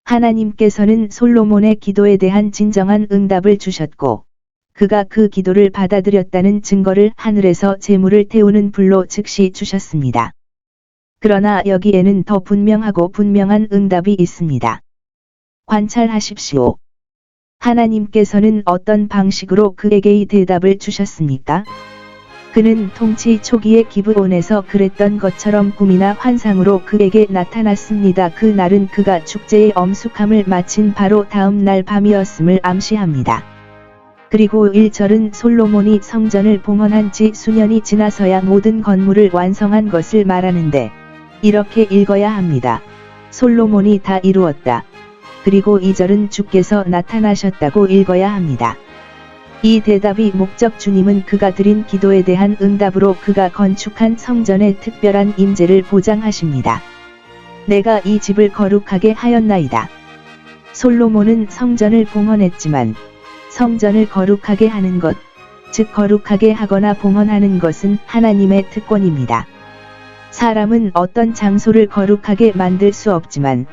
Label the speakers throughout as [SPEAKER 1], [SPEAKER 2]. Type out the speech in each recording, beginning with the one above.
[SPEAKER 1] 하나님께서는 솔로몬의 기도에 대한 진정한 응답을 주셨고, 그가 그 기도를 받아들였다는 증거를 하늘에서 재물을 태우는 불로 즉시 주셨습니다. 그러나 여기에는 더 분명하고 분명한 응답이 있습니다. 관찰하십시오. 하나님께서는 어떤 방식으로 그에게 이 대답을 주셨습니까? 그는 통치 초기의 기브온에서 그랬던 것처럼 꿈이나 환상으로 그에게 나타났습니다. 그 날은 그가 축제의 엄숙함을 마친 바로 다음 날 밤이었음을 암시합니다. 그리고 1절은 솔로몬이 성전을 봉헌한 지 수년이 지나서야 모든 건물을 완성한 것을 말하는데, 이렇게 읽어야 합니다. 솔로몬이 다 이루었다. 그리고 2절은 주께서 나타나셨다고 읽어야 합니다. 이 대답이 목적 주님은 그가 드린 기도에 대한 응답으로 그가 건축한 성전의 특별한 임재를 보장하십니다. 내가 이 집을 거룩하게 하였나이다. 솔로몬은 성전을 봉헌했지만 성전을 거룩하게 하는 것, 즉 거룩하게 하거나 봉헌하는 것은 하나님의 특권입니다. 사람은 어떤 장소를 거룩하게 만들 수 없지만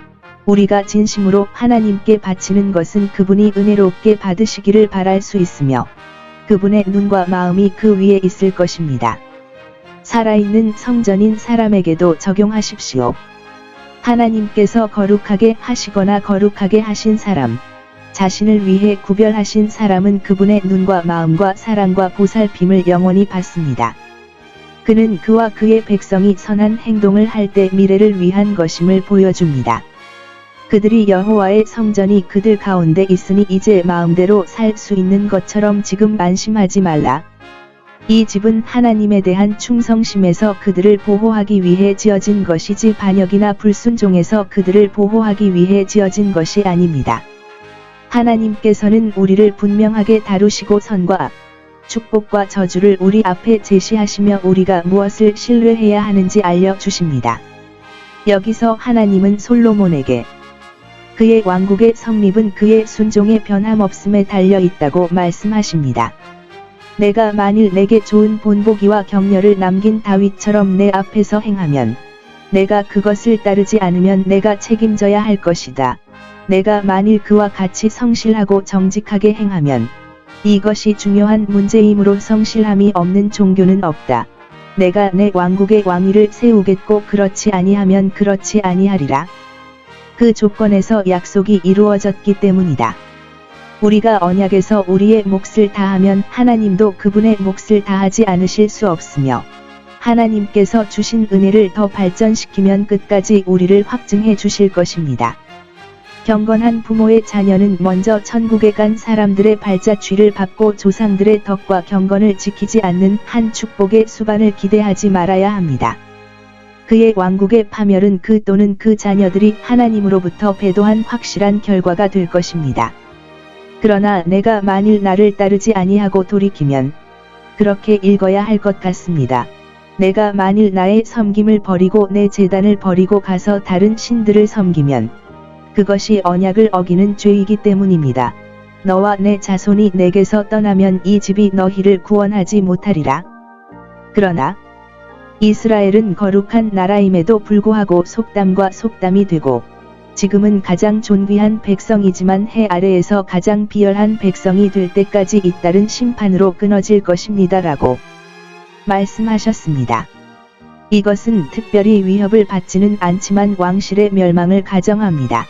[SPEAKER 1] 우리가 진심으로 하나님께 바치는 것은 그분이 은혜롭게 받으시기를 바랄 수 있으며 그분의 눈과 마음이 그 위에 있을 것입니다. 살아있는 성전인 사람에게도 적용하십시오. 하나님께서 거룩하게 하시거나 거룩하게 하신 사람, 자신을 위해 구별하신 사람은 그분의 눈과 마음과 사랑과 보살핌을 영원히 받습니다. 그는 그와 그의 백성이 선한 행동을 할 때 미래를 위한 것임을 보여줍니다. 그들이 여호와의 성전이 그들 가운데 있으니 이제 마음대로 살 수 있는 것처럼 지금 안심하지 말라. 이 집은 하나님에 대한 충성심에서 그들을 보호하기 위해 지어진 것이지 반역이나 불순종에서 그들을 보호하기 위해 지어진 것이 아닙니다. 하나님께서는 우리를 분명하게 다루시고 선과 축복과 저주를 우리 앞에 제시하시며 우리가 무엇을 신뢰해야 하는지 알려주십니다. 여기서 하나님은 솔로몬에게 그의 왕국의 성립은 그의 순종의 변함없음에 달려있다고 말씀하십니다. 내가 만일 내게 좋은 본보기와 격려를 남긴 다윗처럼 내 앞에서 행하면 내가 그것을 따르지 않으면 내가 책임져야 할 것이다. 내가 만일 그와 같이 성실하고 정직하게 행하면 이것이 중요한 문제이므로 성실함이 없는 종교는 없다. 내가 내 왕국의 왕위를 세우겠고 그렇지 아니하면 그렇지 아니하리라. 그 조건에서 약속이 이루어졌기 때문이다. 우리가 언약에서 우리의 몫을 다하면 하나님도 그분의 몫을 다하지 않으실 수 없으며 하나님께서 주신 은혜를 더 발전시키면 끝까지 우리를 확증해 주실 것입니다. 경건한 부모의 자녀는 먼저 천국에 간 사람들의 발자취를 밟고 조상들의 덕과 경건을 지키지 않는 한 축복의 수반을 기대하지 말아야 합니다. 그의 왕국의 파멸은 그 또는 그 자녀들이 하나님으로부터 배도한 확실한 결과가 될 것입니다. 그러나 내가 만일 나를 따르지 아니하고 돌이키면 그렇게 읽어야 할 것 같습니다. 내가 만일 나의 섬김을 버리고 내 제단을 버리고 가서 다른 신들을 섬기면 그것이 언약을 어기는 죄이기 때문입니다. 너와 내 자손이 내게서 떠나면 이 집이 너희를 구원하지 못하리라. 그러나 이스라엘은 거룩한 나라임에도 불구하고 속담과 속담이 되고 지금은 가장 존귀한 백성이지만 해 아래에서 가장 비열한 백성이 될 때까지 잇따른 심판으로 끊어질 것입니다. 라고 말씀하셨습니다. 이것은 특별히 위협을 받지는 않지만 왕실의 멸망을 가정합니다.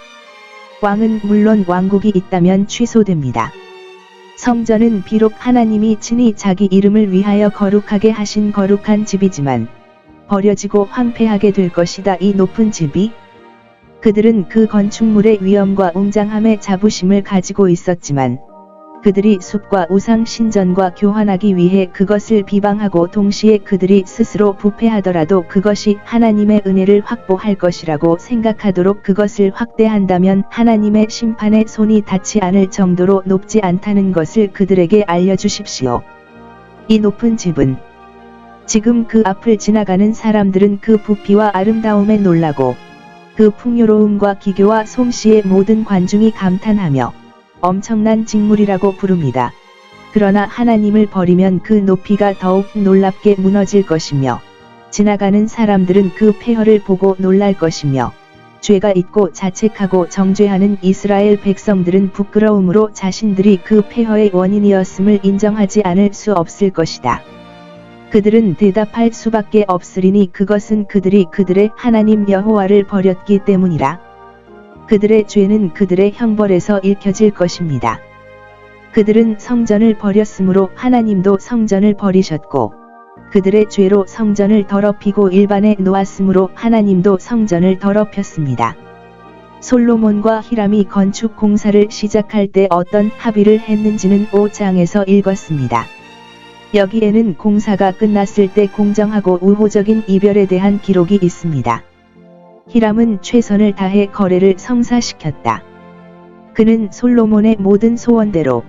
[SPEAKER 1] 왕은 물론 왕국이 있다면 취소됩니다. 성전은 비록 하나님이 친히 자기 이름을 위하여 거룩하게 하신 거룩한 집이지만 버려지고 황폐하게 될 것이다. 이 높은 집이 그들은 그 건축물의 위엄과 웅장함의 자부심을 가지고 있었지만 그들이 숲과 우상 신전과 교환하기 위해 그것을 비방하고 동시에 그들이 스스로 부패하더라도 그것이 하나님의 은혜를 확보할 것이라고 생각하도록 그것을 확대한다면 하나님의 심판에 손이 닿지 않을 정도로 높지 않다는 것을 그들에게 알려주십시오. 이 높은 집은 지금 그 앞을 지나가는 사람들은 그 부피와 아름다움에 놀라고 그 풍요로움과 기교와 솜씨에 모든 관중이 감탄하며 엄청난 직물이라고 부릅니다. 그러나 하나님을 버리면 그 높이가 더욱 놀랍게 무너질 것이며 지나가는 사람들은 그 폐허를 보고 놀랄 것이며 죄가 있고 자책하고 정죄하는 이스라엘 백성들은 부끄러움으로 자신들이 그 폐허의 원인이었음을 인정하지 않을 수 없을 것이다. 그들은 대답할 수밖에 없으리니 그것은 그들이 그들의 하나님 여호와를 버렸기 때문이라. 그들의 죄는 그들의 형벌에서 읽혀질 것입니다. 그들은 성전을 버렸으므로 하나님도 성전을 버리셨고, 그들의 죄로 성전을 더럽히고 일반에 놓았으므로 하나님도 성전을 더럽혔습니다. 솔로몬과 히람이 건축 공사를 시작할 때 어떤 합의를 했는지는 5장에서 읽었습니다. 여기에는 공사가 끝났을 때 공정하고 우호적인 이별에 대한 기록이 있습니다. 히람은 최선을 다해 거래를 성사시켰다. 그는 솔로몬의 모든 소원대로,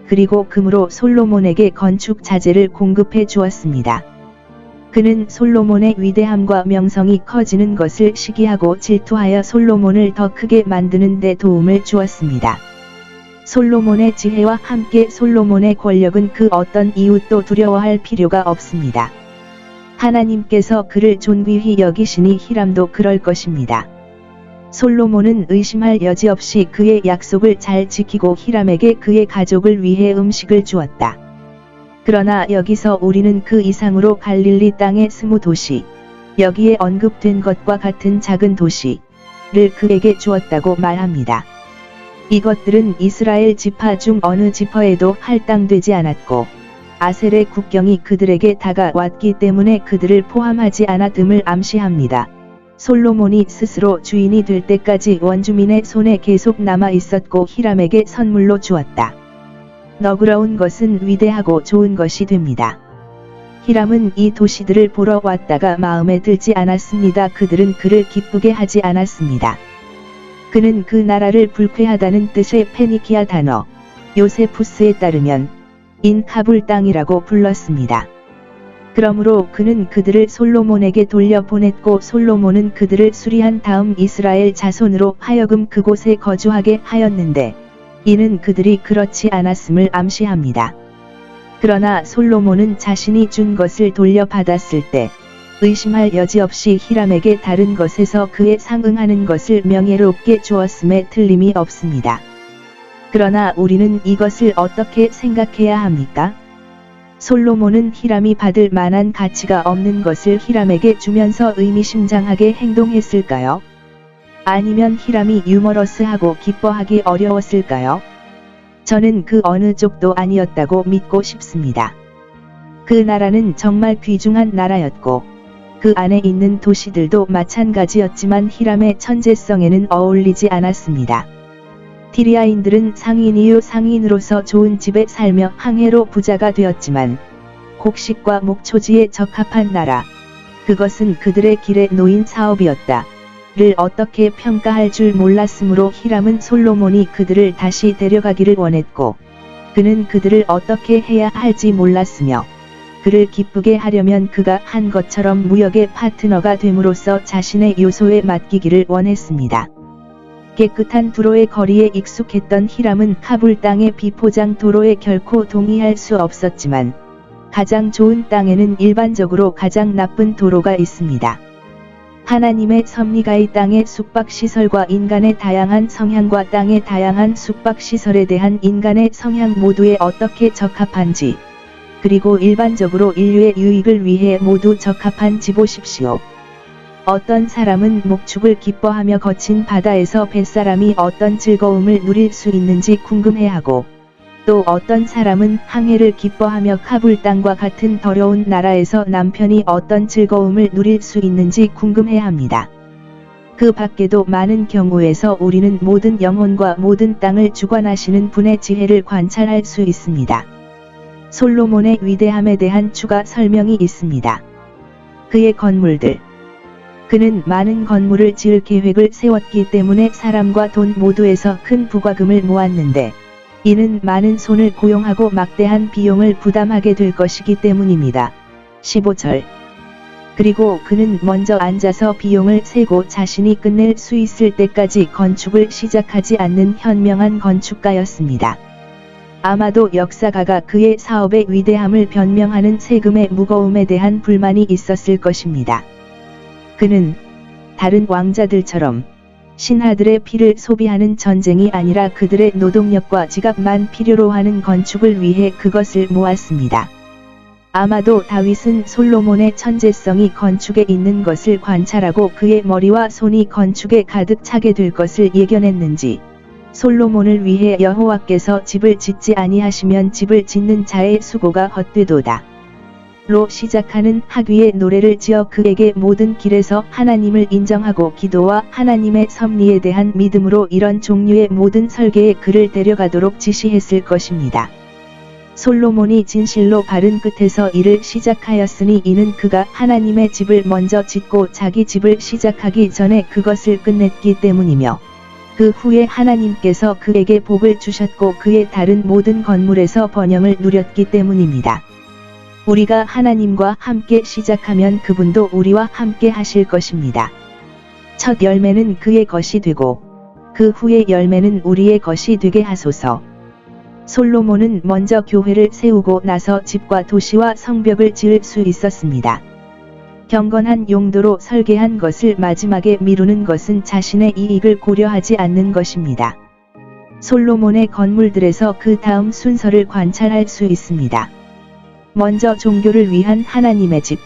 [SPEAKER 1] 그리고 금으로 솔로몬에게 건축 자재를 공급해 주었습니다. 그는 솔로몬의 위대함과 명성이 커지는 것을 시기하고 질투하여 솔로몬을 더 크게 만드는 데 도움을 주었습니다. 솔로몬의 지혜와 함께 솔로몬의 권력은 그 어떤 이웃도 두려워할 필요가 없습니다. 하나님께서 그를 존귀히 여기시니 히람도 그럴 것입니다. 솔로몬은 의심할 여지 없이 그의 약속을 잘 지키고 히람에게 그의 가족을 위해 음식을 주었다. 그러나 여기서 우리는 그 이상으로 갈릴리 땅의 20도시, 여기에 언급된 것과 같은 작은 도시를 그에게 주었다고 말합니다. 이것들은 이스라엘 지파 중 어느 지파에도 할당되지 않았고, 아셀의 국경이 그들에게 다가왔기 때문에 그들을 포함하지 않았음을 암시합니다. 솔로몬이 스스로 주인이 될 때까지 원주민의 손에 계속 남아 있었고 히람에게 선물로 주었다. 너그러운 것은 위대하고 좋은 것이 됩니다. 히람은 이 도시들을 보러 왔다가 마음에 들지 않았습니다. 그들은 그를 기쁘게 하지 않았습니다. 그는 그 나라를 불쾌하다는 뜻의 페니키아 단어, 요세푸스에 따르면 인카불 땅이라고 불렀습니다. 그러므로 그는 그들을 솔로몬에게 돌려보냈고 솔로몬은 그들을 수리한 다음 이스라엘 자손으로 하여금 그곳에 거주하게 하였는데, 이는 그들이 그렇지 않았음을 암시합니다. 그러나 솔로몬은 자신이 준 것을 돌려받았을 때, 의심할 여지 없이 히람에게 다른 것에서 그에 상응하는 것을 명예롭게 주었음에 틀림이 없습니다. 그러나 우리는 이것을 어떻게 생각해야 합니까? 솔로몬은 히람이 받을 만한 가치가 없는 것을 히람에게 주면서 의미심장하게 행동했을까요? 아니면 히람이 유머러스하고 기뻐하기 어려웠을까요? 저는 그 어느 쪽도 아니었다고 믿고 싶습니다. 그 나라는 정말 귀중한 나라였고, 그 안에 있는 도시들도 마찬가지였지만 히람의 천재성에는 어울리지 않았습니다. 티리아인들은 상인 이후 상인으로서 좋은 집에 살며 항해로 부자가 되었지만, 곡식과 목초지에 적합한 나라, 그것은 그들의 길에 놓인 사업이었다. 를 어떻게 평가할 줄 몰랐으므로 히람은 솔로몬이 그들을 다시 데려가기를 원했고, 그는 그들을 어떻게 해야 할지 몰랐으며, 그를 기쁘게 하려면 그가 한 것처럼 무역의 파트너가 됨으로써 자신의 요소에 맡기기를 원했습니다. 깨끗한 도로의 거리에 익숙했던 히람은 카불 땅의 비포장 도로에 결코 동의할 수 없었지만, 가장 좋은 땅에는 일반적으로 가장 나쁜 도로가 있습니다. 하나님의 섭리가 이 땅의 숙박시설과 인간의 다양한 성향과 땅의 다양한 숙박시설에 대한 인간의 성향 모두에 어떻게 적합한지, 그리고 일반적으로 인류의 유익을 위해 모두 적합한지 보십시오. 어떤 사람은 목축을 기뻐하며 거친 바다에서 뱃사람이 어떤 즐거움을 누릴 수 있는지 궁금해하고, 또 어떤 사람은 항해를 기뻐하며 카불 땅과 같은 더러운 나라에서 남편이 어떤 즐거움을 누릴 수 있는지 궁금해합니다. 그 밖에도 많은 경우에서 우리는 모든 영혼과 모든 땅을 주관하시는 분의 지혜를 관찰할 수 있습니다. 솔로몬의 위대함에 대한 추가 설명이 있습니다. 그의 건물들. 그는 많은 건물을 지을 계획을 세웠기 때문에 사람과 돈 모두에서 큰 부과금을 모았는데, 이는 많은 손을 고용하고 막대한 비용을 부담하게 될 것이기 때문입니다. 15절. 그리고 그는 먼저 앉아서 비용을 세고 자신이 끝낼 수 있을 때까지 건축을 시작하지 않는 현명한 건축가였습니다. 아마도 역사가가 그의 사업의 위대함을 변명하는 세금의 무거움에 대한 불만이 있었을 것입니다. 그는 다른 왕자들처럼 신하들의 피를 소비하는 전쟁이 아니라 그들의 노동력과 지갑만 필요로 하는 건축을 위해 그것을 모았습니다. 아마도 다윗은 솔로몬의 천재성이 건축에 있는 것을 관찰하고 그의 머리와 손이 건축에 가득 차게 될 것을 예견했는지 솔로몬을 위해 여호와께서 집을 짓지 아니하시면 집을 짓는 자의 수고가 헛되도다. 로 시작하는 학위의 노래를 지어 그에게 모든 길에서 하나님을 인정하고 기도와 하나님의 섭리에 대한 믿음으로 이런 종류의 모든 설계에 그를 데려가도록 지시했을 것입니다. 솔로몬이 진실로 바른 끝에서 일을 시작하였으니 이는 그가 하나님의 집을 먼저 짓고 자기 집을 시작하기 전에 그것을 끝냈기 때문이며 그 후에 하나님께서 그에게 복을 주셨고 그의 다른 모든 건물에서 번영을 누렸기 때문입니다. 우리가 하나님과 함께 시작하면 그분도 우리와 함께 하실 것입니다. 첫 열매는 그의 것이 되고 그 후의 열매는 우리의 것이 되게 하소서. 솔로몬은 먼저 교회를 세우고 나서 집과 도시와 성벽을 지을 수 있었습니다. 경건한 용도로 설계한 것을 마지막에 미루는 것은 자신의 이익을 고려하지 않는 것입니다. 솔로몬의 건물들에서 그 다음 순서를 관찰할 수 있습니다. 먼저 종교를 위한 하나님의 집,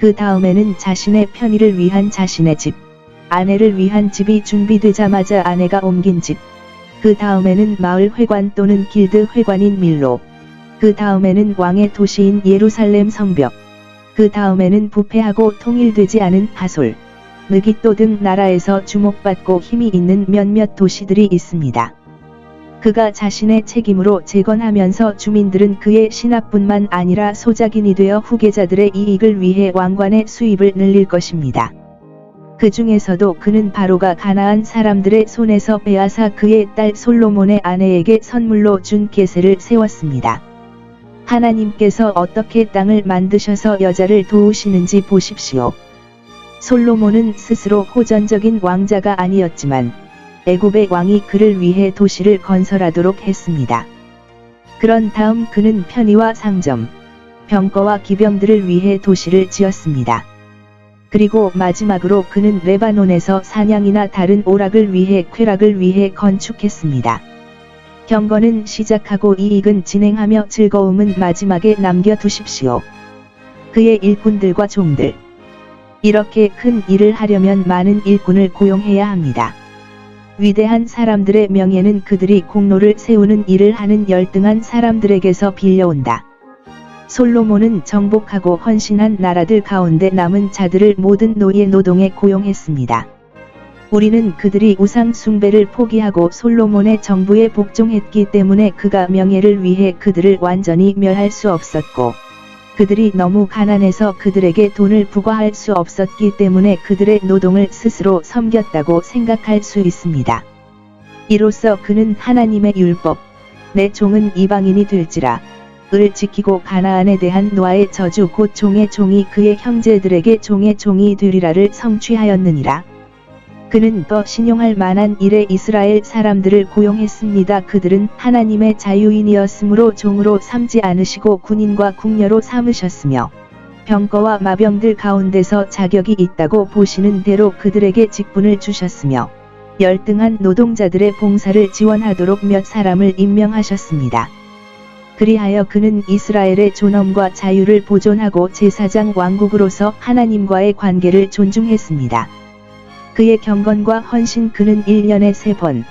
[SPEAKER 1] 그 다음에는 자신의 편의를 위한 자신의 집, 아내를 위한 집이 준비되자마자 아내가 옮긴 집, 그 다음에는 마을 회관 또는 길드 회관인 밀로, 그 다음에는 왕의 도시인 예루살렘 성벽, 그 다음에는 부패하고 통일되지 않은 하솔, 느깃도 등 나라에서 주목받고 힘이 있는 몇몇 도시들이 있습니다. 그가 자신의 책임으로 재건하면서 주민들은 그의 신하뿐만 아니라 소작인이 되어 후계자들의 이익을 위해 왕관의 수입을 늘릴 것입니다. 그 중에서도 그는 바로가 가나안 사람들의 손에서 빼앗아 그의 딸 솔로몬의 아내에게 선물로 준 계세를 세웠습니다. 하나님께서 어떻게 땅을 만드셔서 여자를 도우시는지 보십시오. 솔로몬은 스스로 호전적인 왕자가 아니었지만 애굽의 왕이 그를 위해 도시를 건설하도록 했습니다. 그런 다음 그는 편의와 상점, 병거와 기병들을 위해 도시를 지었습니다. 그리고 마지막으로 그는 레바논에서 사냥이나 다른 오락을 위해 쾌락을 위해 건축했습니다. 경건은 시작하고 이익은 진행하며 즐거움은 마지막에 남겨두십시오. 그의 일꾼들과 종들. 이렇게 큰 일을 하려면 많은 일꾼을 고용해야 합니다. 위대한 사람들의 명예는 그들이 공로를 세우는 일을 하는 열등한 사람들에게서 빌려온다. 솔로몬은 정복하고 헌신한 나라들 가운데 남은 자들을 모든 노예 노동에 고용했습니다. 우리는 그들이 우상 숭배를 포기하고 솔로몬의 정부에 복종했기 때문에 그가 명예를 위해 그들을 완전히 멸할 수 없었고 그들이 너무 가난해서 그들에게 돈을 부과할 수 없었기 때문에 그들의 노동을 스스로 섬겼다고 생각할 수 있습니다. 이로써 그는 하나님의 율법, 내 종은 이방인이 될지라 을 지키고 가나안에 대한 노아의 저주 곧 종의 종이 그의 형제들에게 종의 종이 되리라를 성취하였느니라. 그는 더 신용할 만한 일에 이스라엘 사람들을 고용했습니다. 그들은 하나님의 자유인이었으므로 종으로 삼지 않으시고 군인과 궁녀로 삼으셨으며 병거와 마병들 가운데서 자격이 있다고 보시는 대로 그들에게 직분을 주셨으며 열등한 노동자들의 봉사를 지원하도록 몇 사람을 임명하셨습니다. 그리하여 그는 이스라엘의 존엄과 자유를 보존하고 제사장 왕국으로서 하나님과의 관계를 존중했습니다. 그의 경건과 헌신 그는 1년에 3번,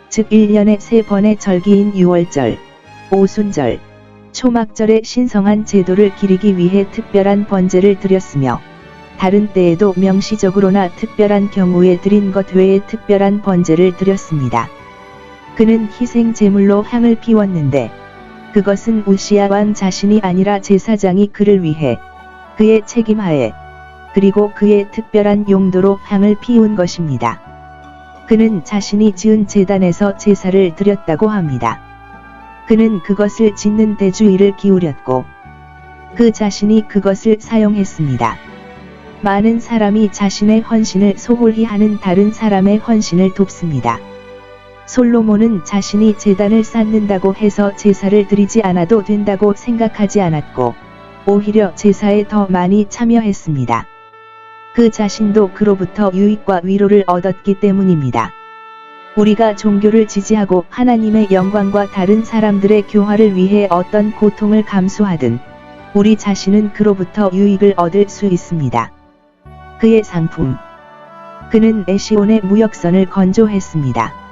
[SPEAKER 1] 즉 1년에 3번의 절기인 유월절, 오순절, 초막절의 신성한 제도를 기리기 위해 특별한 번제를 드렸으며 다른 때에도 명시적으로나 특별한 경우에 드린 것 외에 특별한 번제를 드렸습니다. 그는 희생 제물로 향을 피웠는데 그것은 우시야 왕 자신이 아니라 제사장이 그를 위해 그의 책임하에 그리고 그의 특별한 용도로 향을 피운 것입니다. 그는 자신이 지은 제단에서 제사를 드렸다고 합니다. 그는 그것을 짓는 데 주의를 기울였고 그 자신이 그것을 사용했습니다. 많은 사람이 자신의 헌신을 소홀히 하는 다른 사람의 헌신을 돕습니다. 솔로몬은 자신이 제단을 쌓는다고 해서 제사를 드리지 않아도 된다고 생각하지 않았고 오히려 제사에 더 많이 참여했습니다. 그 자신도 그로부터 유익과 위로를 얻었기 때문입니다. 우리가 종교를 지지하고 하나님의 영광과 다른 사람들의 교화를 위해 어떤 고통을 감수하든 우리 자신은 그로부터 유익을 얻을 수 있습니다. 그의 상품. 그는 에시온의 무역선을 건조했습니다.